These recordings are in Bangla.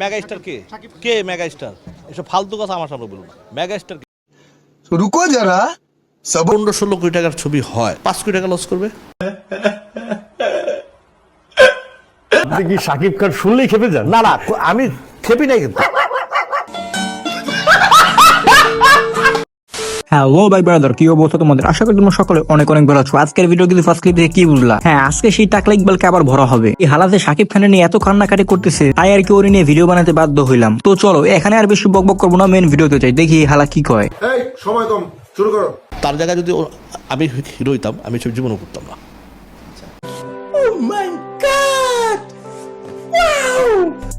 মেগা স্টার কে কে মেগা স্টার? এসব ফালতু কথা আমার সামনে বলুন। মেগা স্টার রুকো যারা, 15-16 কোটি টাকার ছবি হয়, 5 কোটি টাকা লস করবে। আপনি কি শাকিব খান শুনলেই খেপে যান? না না, আমি খেপি নাই কিন্তু। হ্যালো ভাই ব্রাদার, কি অবস্থা তোমাদের? আশা করি তোমরা সকলে অনেক অনেক ভালো আছো। আজকের ভিডিও কিন্তু ফার্স্ট ক্লিপ দেখে কি বুঝলা? হ্যাঁ, আজকে সেই টাকলা ইকবালকে আবার ভরা হবে। এই হালাতে শাকিব খানের নিয়ে এত কান্নাকাটি করতেছে, তাই আর কি ওরে নিয়ে ভিডিও বানাতে বাধ্য হইলাম। তো চলো এখানে আর বেশি বকবক করবো না, মেন ভিডিওতে চাই, দেখি এই হালা কি কয়। এই সময় কম, শুরু করো। তার জায়গায় যদি আমি হিরো হইতাম, আমি সব জীবনও করতাম না।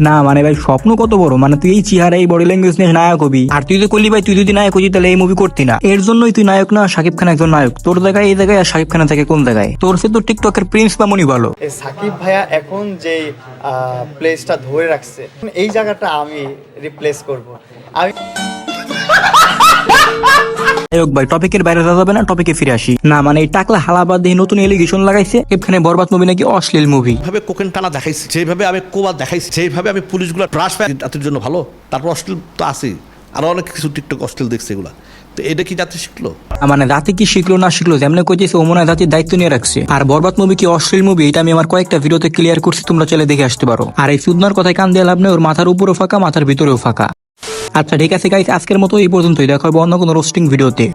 না মানে ভাই স্বপ্ন কত বড়, মানে তুই এই চেহারা এই বডি ল্যাঙ্গুয়েজ নিয়ে নায়ক হবি, আর তুই তো করলি ভাই, তুই যদি নায়ক হবি তাহলে এই মুভি করতি না। এর জন্যই তুই নায়ক না, শাকিব খান একজন নায়ক। তোর জায়গায় এই জায়গায় আর শাকিব খানের থাকে কোন জায়গায়? তোর সে তো টিকটকের প্রিন্স বা মনি ভালো। এই সাকিব ভাইয়া এখন যে প্লেসটা ধরে রাখছে, এই জায়গাটা আমি রিপ্লেস করব। আমি ভাই টপিকের বাইরে যাওয়া যাবে না, টপিকে ফিরে আসি। না মানে এই টাকলা হালাবাদ দিয়ে নতুন এলিগেশন লাগাইছে এখানে বরবাদ মুভি নাকি অশ্লীল মুভি। যেভাবে কোকেন টানা দেখাইছি, যেভাবে আমি কোবা দেখাইছি, যেভাবে আমি পুলিশগুলো ট্রাশ পাই, জাতির জন্য ভালো। তারপর অশ্লীল তো আছেই, আরো অনেক কিছু টিকটক অশ্লীল দেখছে এগুলা। তো এটা কি জাতি শিখলো? মানে জাতি কি শিখলো না শিখলো, যেমন কইছে ও মনে হয় জাতির দায়িত্ব নিয়ে রাখছে। আর বরবাদ মুভি কি অশ্লীল মুভি, এটা আমি আমার কয়েকটা ভিডিওতে ক্লিয়ার করছি, তোমরা চলে দেখে আসতে পারো। আর এই সুদনার কথায় কান দিয়ে লাভ নেই, ওর মাথার উপরেও ফাঁকা, মাথার ভিতরেও ফাঁকা। আচ্ছা ঠিক আছে গাইস, আজকের মতো এই পর্যন্তই, দেখা হবে অন্য কোনো রোস্টিং ভিডিওতে।